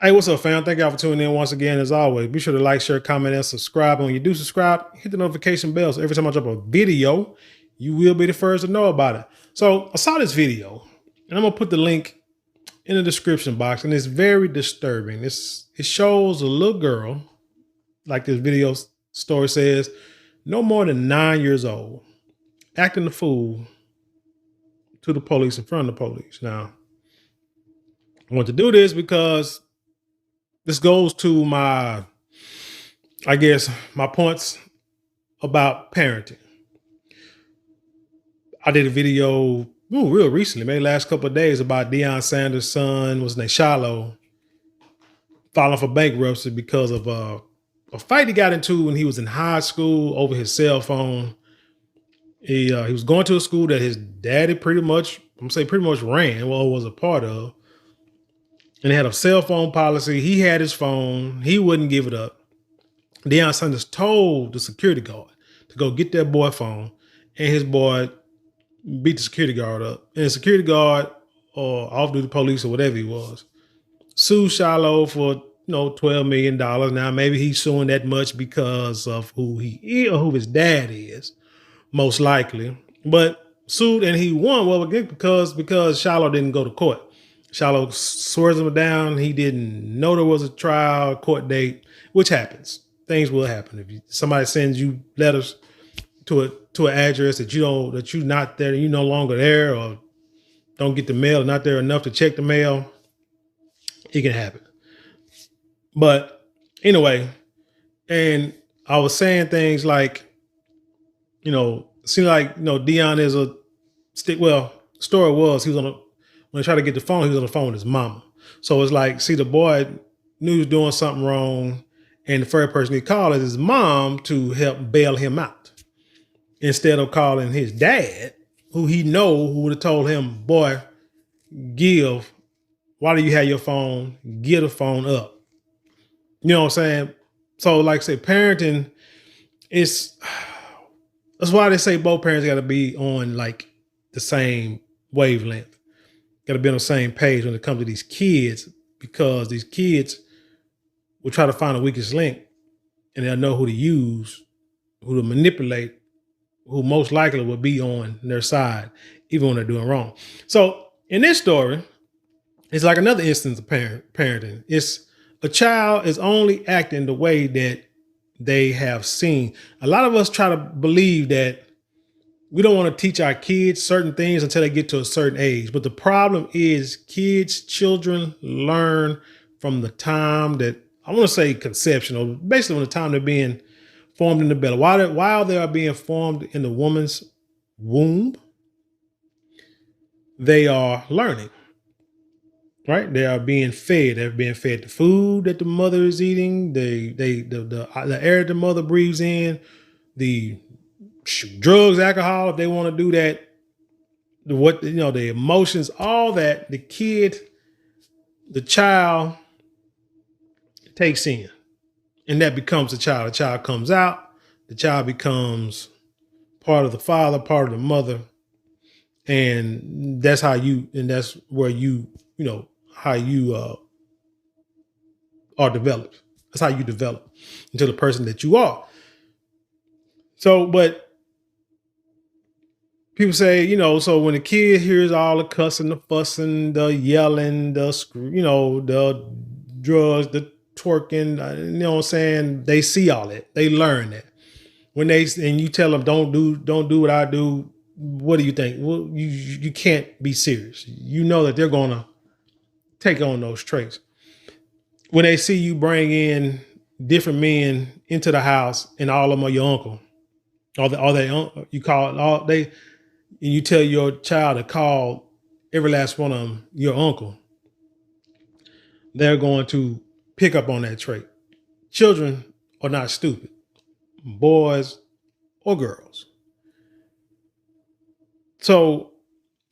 Hey, what's up, fam? Thank y'all for tuning in once again. As always, be sure to like, share, comment, and subscribe. And when you do subscribe, hit the notification bell. So every time I drop a video, you will be the first to know about it. So I saw this video, and I'm gonna put the link in the description box. And it's very disturbing. It shows a little girl, like this video story says, no more than 9 years old, acting the fool to the police in front of the police. Now, I want to do this because this goes to my points about parenting. I did a video real recently, maybe last couple of days, about Deion Sanders' son, what's his name, Shiloh, filing for bankruptcy because of a fight he got into when he was in high school over his cell phone. He was going to a school that his daddy pretty much ran, or was a part of. And they had a cell phone policy. He had his phone. He wouldn't give it up. Deion Sanders told the security guard to go get that boy phone, and his boy beat the security guard up. And the security guard, or off-duty police or whatever he was, sued Shiloh for $12 million. Now maybe he's suing that much because of who he is or who his dad is, most likely. But sued and he won. Well, again, because Shiloh didn't go to court. Shiloh swears him down. He didn't know there was a trial, court date, which happens. Things will happen. If somebody sends you letters to an address that you're not there, you're no longer there, or don't get the mail, not there enough to check the mail, it can happen. But anyway, and I was saying things like, seemed like Deion is a stick. Well, story was he was when he tried to get the phone, he was on the phone with his mama. So it's like, see, the boy knew he was doing something wrong, and the first person he called is his mom to help bail him out, instead of calling his dad, who would have told him, boy, why do you have your phone? Get the phone up. You know what I'm saying? So like I say, parenting that's why they say both parents got to be on like the same wavelength. Got to be on the same page when it comes to these kids, because these kids will try to find the weakest link, and they'll know who to use, who to manipulate, who most likely will be on their side, even when they're doing wrong. So in this story, it's like another instance of parenting. It's a child is only acting the way that they have seen. A lot of us try to believe that we don't want to teach our kids certain things until they get to a certain age. But the problem is children learn from the time that, I want to say conception, or basically from the time they're being formed in the belly. While they are being formed in the woman's womb, they are learning, right? They are being fed. They're being fed the food that the mother is eating, the air the mother breathes in, the drugs, alcohol, if they want to do that, the emotions, all that the child takes in, and that becomes the child. The child comes out, the child becomes part of the father, part of the mother. And that's where how you are developed. That's how you develop into the person that you are. So, but people say, so when the kid hears all the cussing, the fussing, the yelling, the drugs, the twerking, you know what I'm saying? They see all that. They learn that. And you tell them, don't do what I do. What do you think? Well, you can't be serious. You know that they're going to take on those traits. When they see you bring in different men into the house, and all of them are your uncle, and you tell your child to call every last one of them your uncle, they're going to pick up on that trait. Children are not stupid, boys or girls. So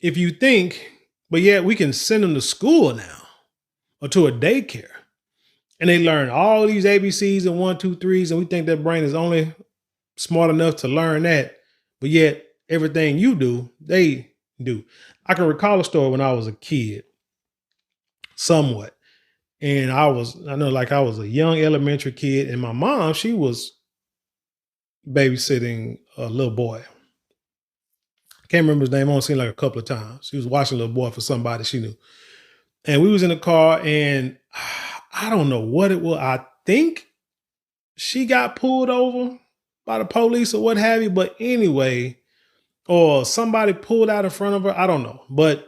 if you think, but yet we can send them to school now or to a daycare, and they learn all these ABCs and 1, 2, 3s, and we think their brain is only smart enough to learn that, but yet everything you do, they do. I can recall a story when I was a kid, somewhat, And I know like I was a young elementary kid, and my mom, she was babysitting a little boy. I can't remember his name. I only seen like a couple of times. She was watching a little boy for somebody she knew. And we was in the car, and I don't know what it was. I think she got pulled over by the police or what have you. But anyway, or somebody pulled out in front of her. I don't know. But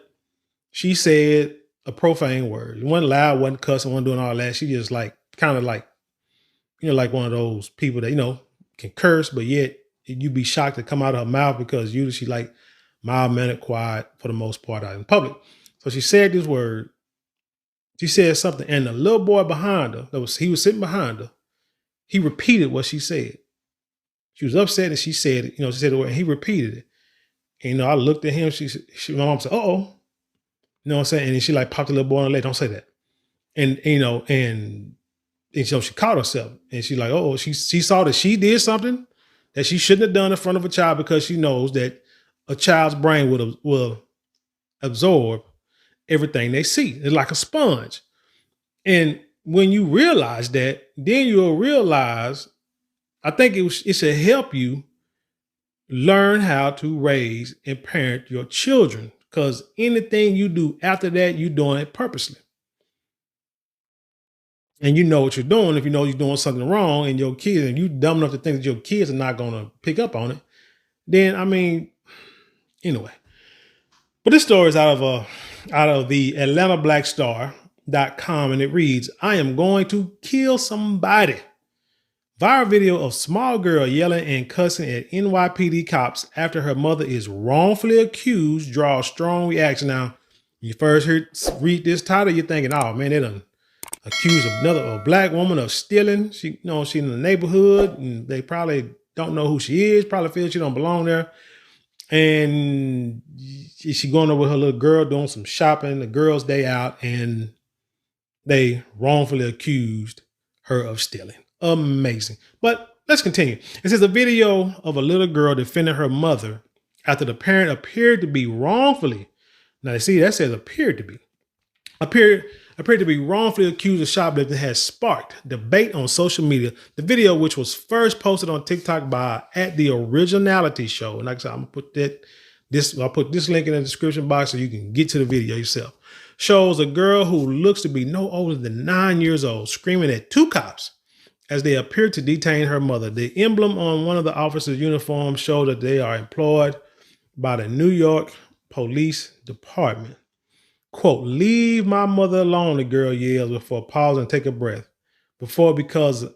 she said a profane word. It wasn't loud, wasn't cussing, wasn't doing all that. She just like kind of like, like one of those people that, can curse, but yet you be shocked to come out of her mouth because usually she like mild-mannered, quiet for the most part out in public. So she said this word. She said something, and the little boy behind her, he was sitting behind her, he repeated what she said. She was upset and she said it, she said the word, and he repeated it. And, I looked at him, my mom said, uh-oh. You know what I'm saying? And then she like popped the little boy on the leg, don't say that. And, and she caught herself and she like, oh, she saw that she did something that she shouldn't have done in front of a child because she knows that a child's brain will absorb everything they see. It's like a sponge. And when you realize that, then you'll realize, I think it should help you learn how to raise and parent your children, because anything you do after that, you're doing it purposely. And you know what you're doing. If you know you're doing something wrong and your kids, and you dumb enough to think that your kids are not going to pick up on it, then, anyway. But this story is out of the AtlantaBlackStar.com, and it reads, I am going to kill somebody. Viral video of small girl yelling and cussing at NYPD cops after her mother is wrongfully accused draws strong reaction. Now, you first read this title, you're thinking, oh man, they done accused a black woman of stealing. She, she's in the neighborhood and they probably don't know who she is, probably feel she don't belong there. And she going over with her little girl doing some shopping, the girl's day out, and they wrongfully accused her of stealing. Amazing. But let's continue. It says a video of a little girl defending her mother after the parent appeared to be wrongfully. Now, see, that says appeared to be wrongfully accused of shoplifting has sparked debate on social media. The video, which was first posted on TikTok by @TheOriginality Show, and like I said, I'm gonna put I'll put this link in the description box so you can get to the video yourself. Shows a girl who looks to be no older than 9 years old screaming at two cops as they appear to detain her mother. The emblem on one of the officers' uniforms shows that they are employed by the New York Police Department. Quote, leave my mother alone, the girl yells before pausing and take a breath. Before it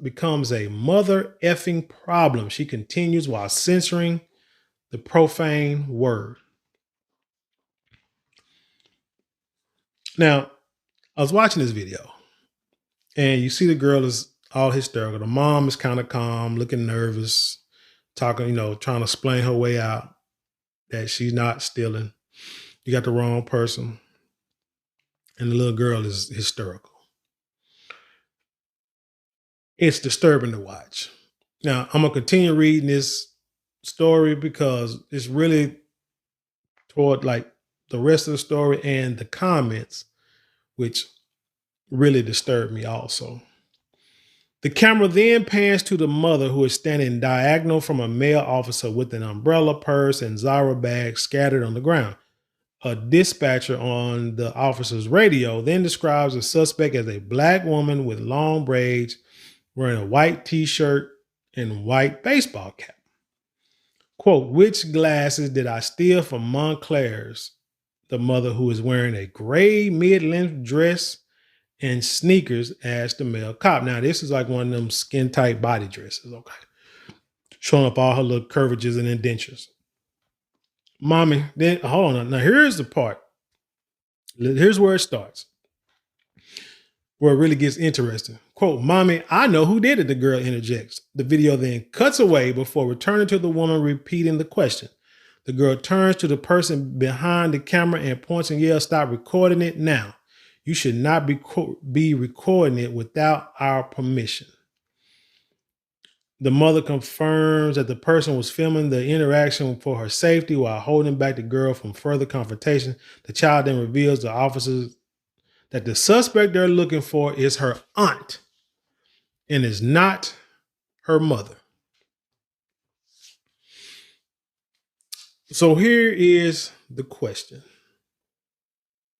becomes a mother effing problem, she continues while censoring the profane word. Now, I was watching this video and you see the girl is all hysterical. The mom is kind of calm, looking nervous, talking, trying to explain her way out that she's not stealing. You got the wrong person. And the little girl is hysterical. It's disturbing to watch. Now, I'm going to continue reading this story because it's really toward like the rest of the story and the comments, which really disturbed me also. The camera then pans to the mother, who is standing diagonal from a male officer with an umbrella, purse, and Zara bag scattered on the ground. A dispatcher on the officer's radio then describes the suspect as a black woman with long braids, wearing a white t-shirt and white baseball cap. Quote, which glasses did I steal from Montclair's? The mother, who is wearing a gray mid-length dress and sneakers, asked the male cop. Now, this is like one of them skin-tight body dresses, okay? Showing up all her little curvatures and indentures. Mommy, then hold on. Now, here's the part. Here's where it starts, where it really gets interesting. Quote, mommy, I know who did it, the girl interjects. The video then cuts away before returning to the woman repeating the question. The girl turns to the person behind the camera and points and yells, stop recording it now. You should not be recording it without our permission. The mother confirms that the person was filming the interaction for her safety while holding back the girl from further confrontation. The child then reveals the officers that the suspect they're looking for is her aunt and is not her mother. So here is the question.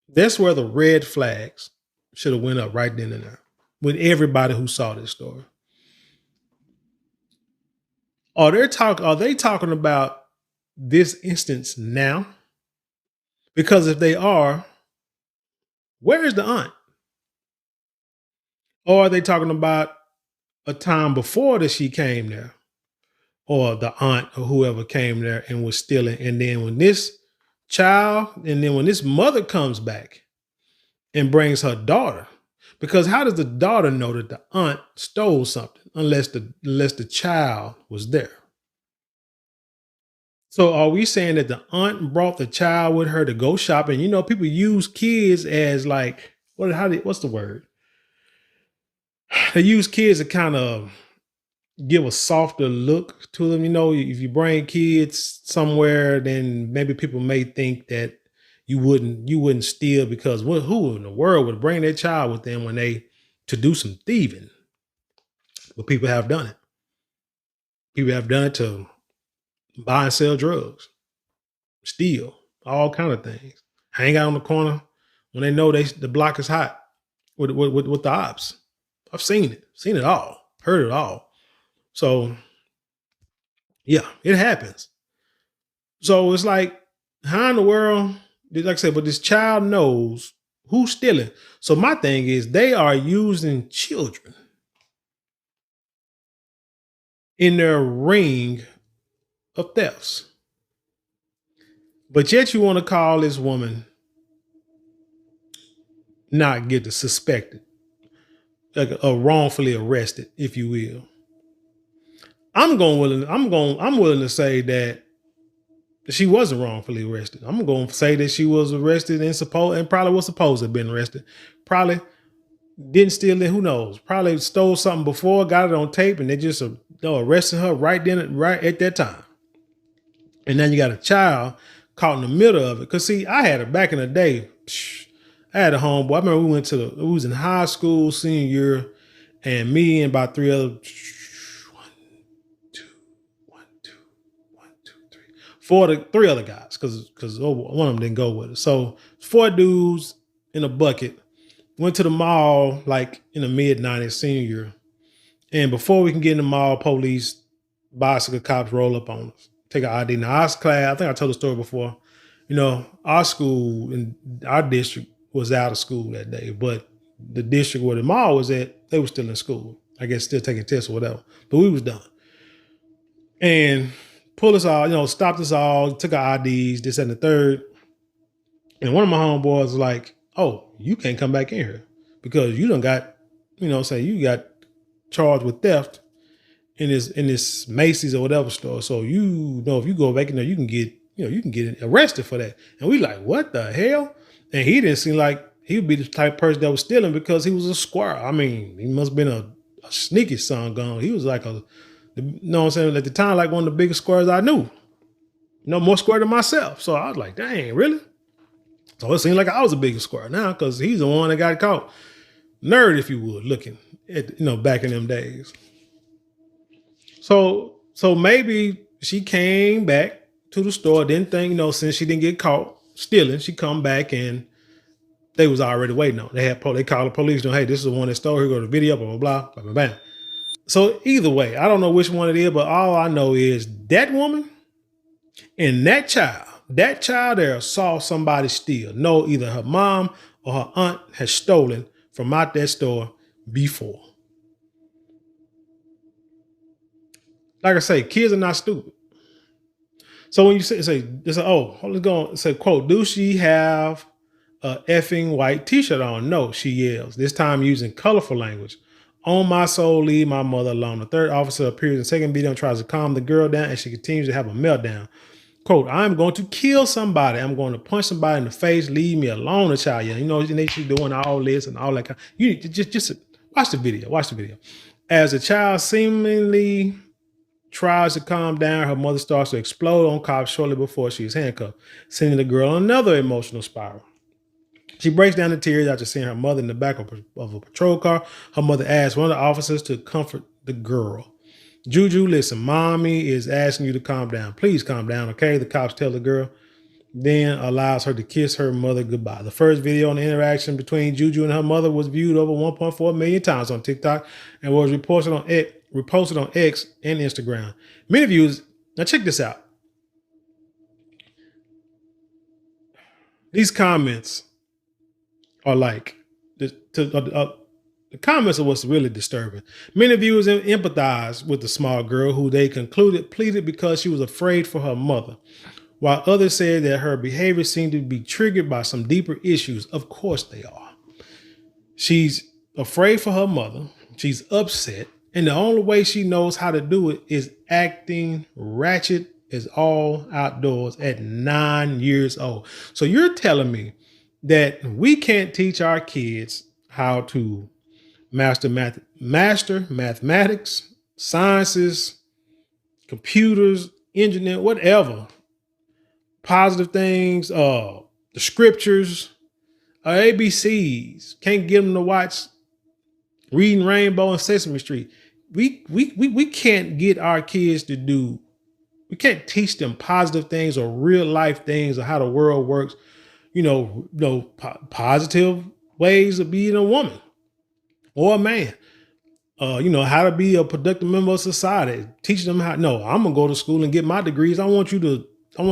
That's where the red flags should have went up right then and there with everybody who saw this story. Are they talking about this instance now? Because if they are, where is the aunt? Or are they talking about a time before that she came there? Or the aunt or whoever came there and was stealing. And then when this mother comes back and brings her daughter, because how does the daughter know that the aunt stole something unless the child was there? So are we saying that the aunt brought the child with her to go shopping? You know, people use kids as like, what's the word? They use kids to kind of give a softer look to them. You know, if you bring kids somewhere, then maybe people may think that you wouldn't steal because who in the world would bring their child with them to do some thieving? But people have done it. People have done it to buy and sell drugs, steal, all kind of things. Hang out on the corner when they know the block is hot with the ops. I've seen it all, heard it all. So yeah, it happens. So it's like, how in the world, like I said, but this child knows who's stealing. So my thing is they are using children in their ring of thefts. But yet you want to call this woman not guilty, suspected, like a wrongfully arrested, if you will. I'm willing to say that she wasn't wrongfully arrested. I'm going to say that she was arrested and probably was supposed to have been arrested. Probably didn't steal it. Who knows? Probably stole something before, got it on tape, and they just arrested her right at that time. And then you got a child caught in the middle of it. Cause see, I had it back in the day. I had a homeboy. I remember we was in high school, senior year, and me and about three other, three other guys, because one of them didn't go with us. So 4 dudes in a bucket went to the mall like in the mid-90s, senior year. And before we can get in the mall, police, bicycle cops roll up on us, take an ID. Now, our class, I think I told the story before, you know, our school in our district was out of school that day, but the district where the mall was at, they were still in school. I guess still taking tests or whatever, but we was done. And pulled us all, you know, stopped us all, took our IDs, this and the third. And one of my homeboys was like, oh, you can't come back in here because you done got, you got charged with theft in this Macy's or whatever store. So if you go back in there, you can get arrested for that. And we like, what the hell? And he didn't seem like he would be the type of person that was stealing because he was a squirrel. I mean, he must have been a sneaky son gone. He was like you know what I'm saying? At the time, like one of the biggest squares I knew. More square than myself. So I was like, dang, really? So it seemed like I was a bigger square now because he's the one that got caught. Nerd, if you would, looking at, back in them days. So maybe she came back to the store, didn't think, since she didn't get caught stealing, she come back and they was already waiting on. They called the police, hey, this is the one that stole, here go the video, blah, blah, blah, blah, blah, blah. So either way, I don't know which one it is, but all I know is that woman and that child there saw somebody steal. No, either her mom or her aunt has stolen from out that store before. Like I say, kids are not stupid. So when you say, oh, let's go on, say, quote, do she have a effing white t-shirt on? No, she yells, this time using colorful language. On my soul, leave my mother alone. The third officer appears in the second video and tries to calm the girl down as she continues to have a meltdown. Quote, I'm going to kill somebody. I'm going to punch somebody in the face. Leave me alone, the child. Yeah, and she's doing all this and all that kind. You just watch the video. Watch the video. As the child seemingly tries to calm down, her mother starts to explode on cops shortly before she is handcuffed, sending the girl on another emotional spiral. She breaks down in tears after seeing her mother in the back of a patrol car. Her mother asks one of the officers to comfort the girl. Juju, listen, mommy is asking you to calm down. Please calm down, okay? The cops tell the girl, then allows her to kiss her mother goodbye. The first video on the interaction between Juju and her mother was viewed over 1.4 million times on TikTok and was reposted on X and Instagram. Many views. Now check this out. These comments are like the comments are what's really disturbing. Many viewers empathize with the small girl who they concluded pleaded because she was afraid for her mother, while others said that her behavior seemed to be triggered by some deeper issues. Of course they are. She's afraid for her mother. She's upset. And the only way she knows how to do it is acting ratchet as all outdoors at 9 years old. So you're telling me that we can't teach our kids how to master mathematics, sciences, computers, engineering, whatever, positive things, the scriptures, ABCs. Can't get them to watch Reading Rainbow and Sesame Street. We can't get our kids to do. We can't teach them positive things or real life things or how the world works. Positive ways of being a woman or a man. How to be a productive member of society. Teach them how. No, I'm gonna go to school and get my degrees. I want to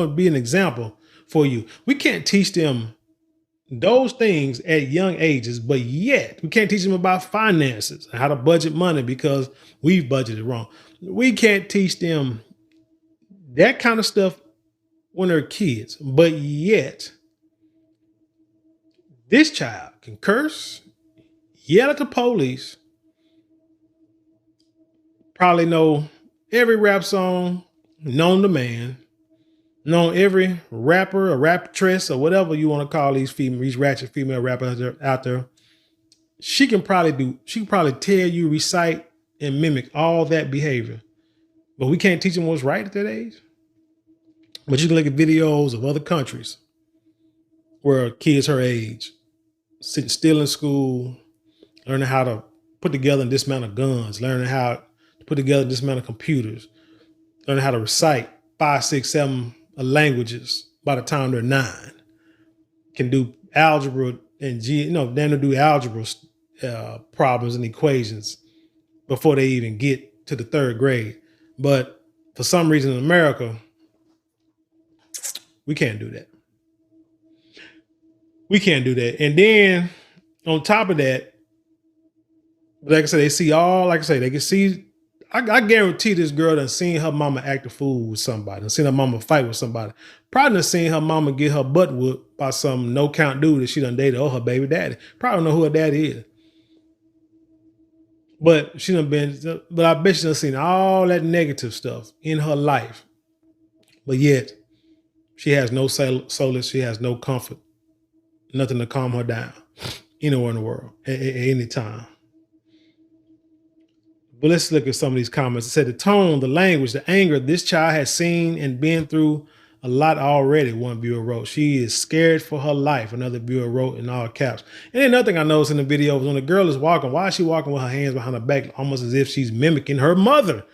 be an example for you. We can't teach them those things at young ages, but yet we can't teach them about finances and how to budget money because we've budgeted wrong. We can't teach them that kind of stuff when they're kids, but yet this child can curse, yell at the police, probably know every rap song known to man, know every rapper or raptress or whatever you want to call these ratchet female rappers out there. She can probably tell you, recite, and mimic all that behavior. But we can't teach them what's right at that age. But you can look at videos of other countries where kids her age sitting still in school, learning how to put together and dismantle guns, learning how to put together and dismantle computers, learning how to recite 5, 6, 7 languages by the time they're 9, can do algebra and do algebra problems and equations before they even get to the 3rd grade. But for some reason in America, we can't do that. We can't do that. And then on top of that, like I said, they can see, I guarantee this girl done seen her mama act a fool with somebody, done seen her mama fight with somebody. Probably done seen her mama get her butt whooped by some no-count dude that she done dated or her baby daddy. Probably don't know who her daddy is. But I bet she done seen all that negative stuff in her life. But yet, she has no solace, she has no comfort, nothing to calm her down anywhere in the world at any time. But let's look at some of these comments. It said the tone, the language, the anger, this child has seen and been through a lot already, one viewer wrote. She is scared for her life, another viewer wrote in all caps. And then another thing I noticed in the video was when the girl is walking, why is she walking with her hands behind her back, almost as if she's mimicking her mother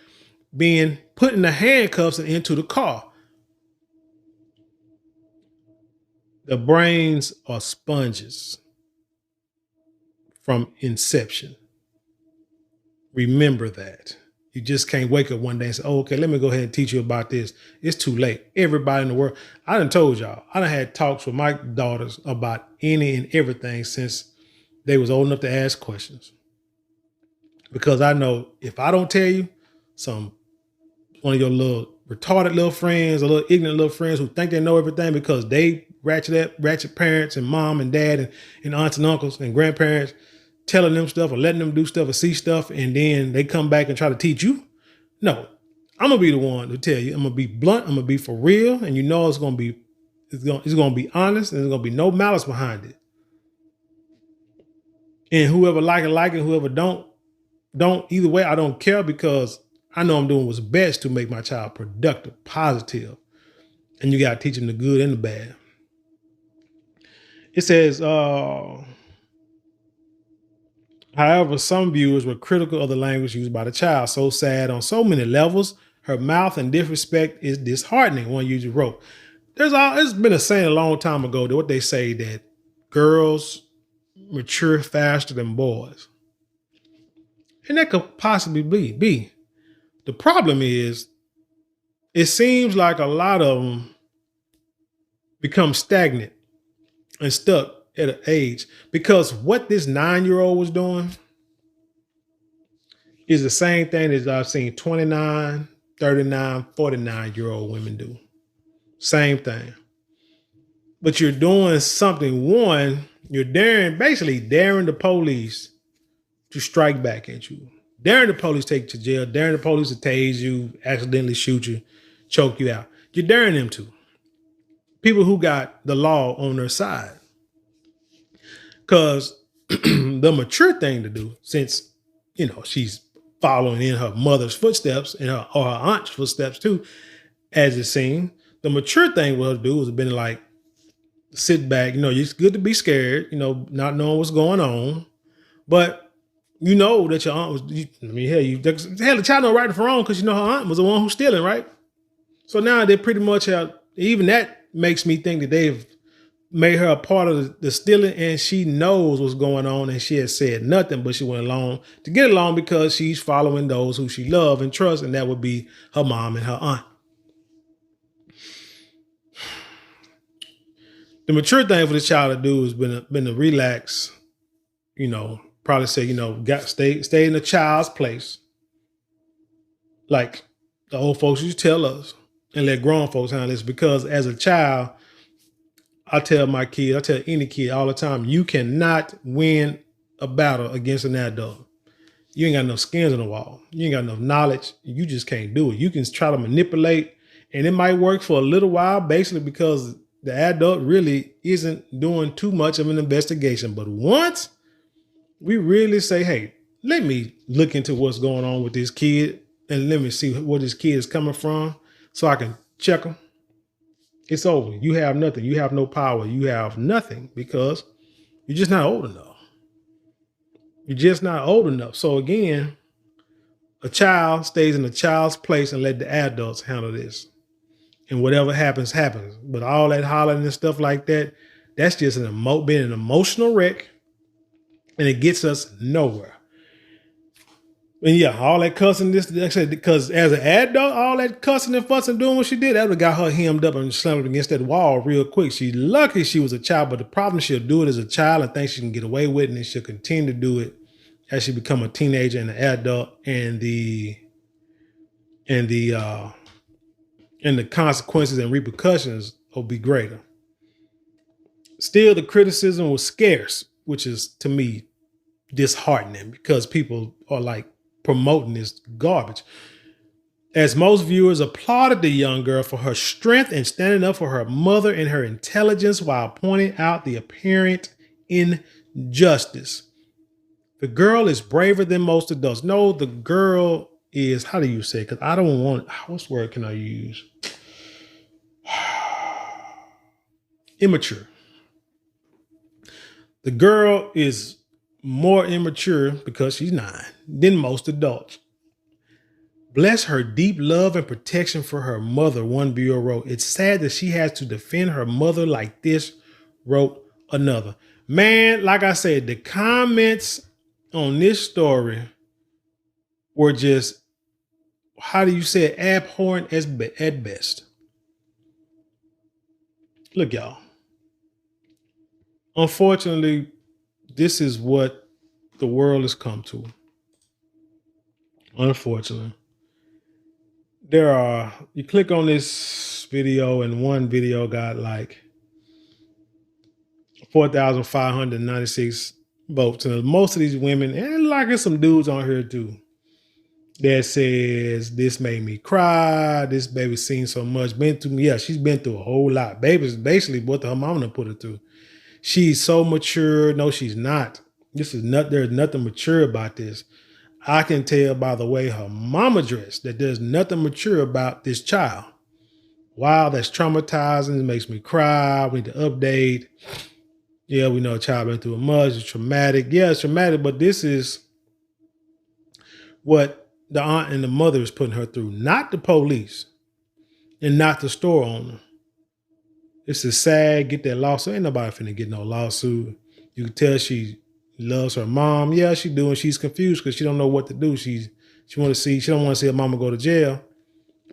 being put in the handcuffs and into the car? The brains are sponges from inception. Remember that. You just can't wake up one day and say, oh, okay, let me go ahead and teach you about this. It's too late. Everybody in the world, I done told y'all, I done had talks with my daughters about any and everything since they was old enough to ask questions. Because I know if I don't tell you, one of your little retarded little friends or little ignorant little friends who think they know everything because they ratchet parents and mom and dad and aunts and uncles and grandparents telling them stuff or letting them do stuff or see stuff, and then they come back and try to teach you. No, I'm gonna be the one to tell you. I'm gonna be blunt. I'm gonna be for real, and it's gonna be honest, and there's gonna be no malice behind it. And whoever like it, whoever don't. Either way, I don't care because I know I'm doing what's best to make my child productive, positive, and you gotta teach them the good and the bad. It says, however, some viewers were critical of the language used by the child. So sad on so many levels. Her mouth and disrespect is disheartening, one user wrote. It's been a saying a long time ago that what they say that girls mature faster than boys. And that could possibly be. The problem is, it seems like a lot of them become stagnant and stuck at an age because what this 9-year-old was doing is the same thing as I've seen 29, 39, 49-year-old women do. Same thing. But you're doing something, one, you're basically daring the police to strike back at you. Daring the police to take you to jail, daring the police to tase you, accidentally shoot you, choke you out. You're daring them to. People who got the law on their side. Because the mature thing to do, since, she's following in her mother's footsteps or her aunt's footsteps too, as it seemed, the mature thing we'll do is been like, sit back, it's good to be scared, not knowing what's going on. But you know that your aunt was, the child know right from wrong because her aunt was the one who's stealing, right? So now they pretty much have, even that makes me think that they've made her a part of the stealing and she knows what's going on and she has said nothing, but she went along to get along because she's following those who she loves and trusts, and that would be her mom and her aunt. The mature thing for this child to do has been to relax, probably say, stay in the child's place. Like the old folks used to tell us, and let grown folks handle this, because as a child, I tell any kid all the time, you cannot win a battle against an adult. You ain't got enough skins on the wall. You ain't got enough knowledge. You just can't do it. You can try to manipulate, and it might work for a little while, basically because the adult really isn't doing too much of an investigation. But once we really say, hey, let me look into what's going on with this kid and let me see where this kid is coming from so I can check him. It's over. You have nothing. You have no power. You have nothing because you're just not old enough. You're just not old enough. So again, a child stays in a child's place and let the adults handle this. And whatever happens, happens. But all that hollering and stuff like that, that's just being an emotional wreck, and it gets us nowhere. And yeah, all that cussing, because as an adult, all that cussing and fussing doing what she did, that would have got her hemmed up and slammed against that wall real quick. She's lucky she was a child, but the problem, she'll do it as a child and think she can get away with it, and then she'll continue to do it as she become a teenager and an adult, and the consequences and repercussions will be greater. Still, the criticism was scarce, which is, to me, disheartening because people are like promoting this garbage. As most viewers applauded the young girl for her strength and standing up for her mother and her intelligence while pointing out the apparent injustice. The girl is braver than most adults. No, the girl is, how do you say? Because I don't want, what word can I use? Immature. The girl is more immature because she's 9 than most adults. Bless her deep love and protection for her mother, one viewer wrote. It's sad that she has to defend her mother like this, wrote another. Man, like I said, the comments on this story were just, how do you say it, abhorrent at best. Look, y'all. Unfortunately, this is what the world has come to. Unfortunately. You click on this video and one video got like 4,596 votes. And most of these women, and like there's some dudes on here too, that says, this made me cry. This baby's seen so much, been through me. Yeah, she's been through a whole lot. Baby's basically what her mama put her through. She's so mature. No, she's not. There's nothing mature about this. I can tell by the way her mama dressed that there's nothing mature about this child. Wow, that's traumatizing. It makes me cry. We need to update. Yeah, we know a child been through much. It's traumatic. Yeah, it's traumatic, but this is what the aunt and the mother is putting her through, not the police and not the store owner. This is sad. Get that lawsuit. Ain't nobody finna get no lawsuit. You can tell she loves her mom. Yeah, she doing. She's confused because she don't know what to do. She want to see. She don't want to see her mama go to jail.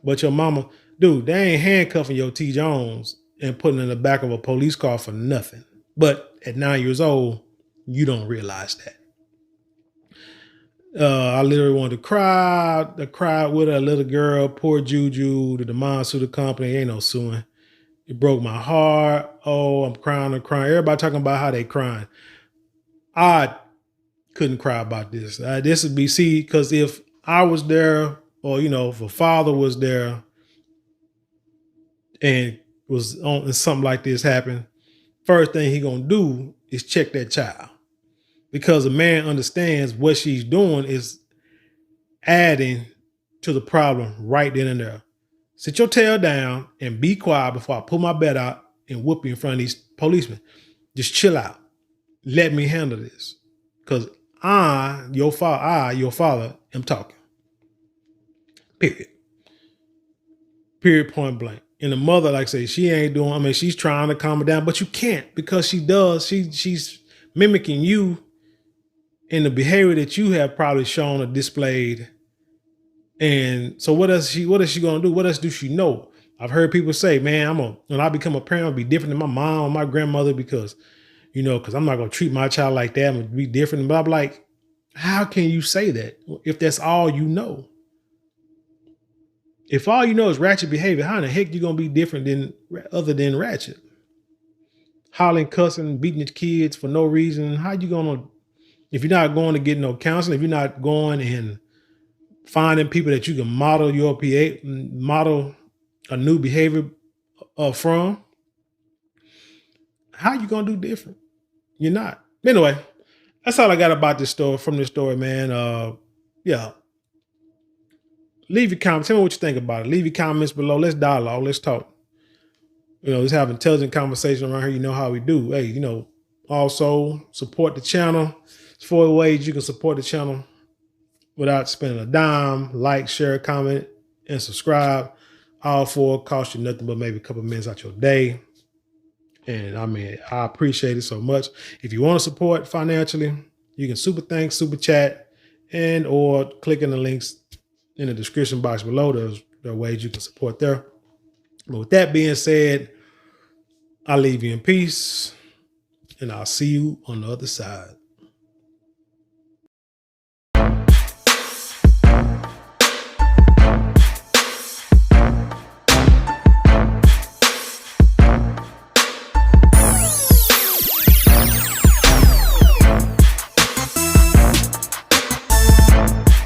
But your mama, dude, they ain't handcuffing your T. Jones and putting in the back of a police car for nothing. But at 9 years old, you don't realize that. I literally wanted to cry. I cried with a little girl, poor Juju. The demand sued the company. Ain't no suing. It broke my heart. Oh, I'm crying. Everybody talking about how they crying. I couldn't cry about this. This would be, see, because if I was there, or, if a father was there and was on and something like this happened, first thing he gonna do is check that child. Because a man understands what she's doing is adding to the problem right then and there. Sit your tail down and be quiet before I pull my bed out and whoop you in front of these policemen. Just chill out. Let me handle this. Because your father, am talking. Period. Period, point blank. And the mother, like I say, she ain't doing, she's trying to calm her down, but you can't because she does. She's mimicking you in the behavior that you have probably shown or displayed. And so what is she gonna do? What else does she know? I've heard people say, man, when I become a parent, I'll be different than my mom or my grandmother because I'm not gonna treat my child like that. I'm gonna be different. But I'm like, how can you say that if that's all you know? If all you know is ratchet behavior, how in the heck you gonna be different other than ratchet? Hollering, cussing, beating your kids for no reason. How you gonna, if you're not going to get no counseling, if you're not going and finding people that you can model a new behavior from, how you gonna do different? You're not. Anyway, that's all I got about this story, from this story, man. Yeah. Leave your comments. Tell me what you think about it. Leave your comments below. Let's dialogue. Let's talk. Let's have intelligent conversation around here. You know how we do. Hey, also support the channel. There's 4 ways you can support the channel without spending a dime. Like, share, comment, and subscribe. All 4 cost you nothing but maybe a couple minutes out your day. And I appreciate it so much. If you want to support financially, you can super thanks, super chat, and or click in the links in the description box below. There are ways you can support there. But with that being said, I'll leave you in peace, and I'll see you on the other side.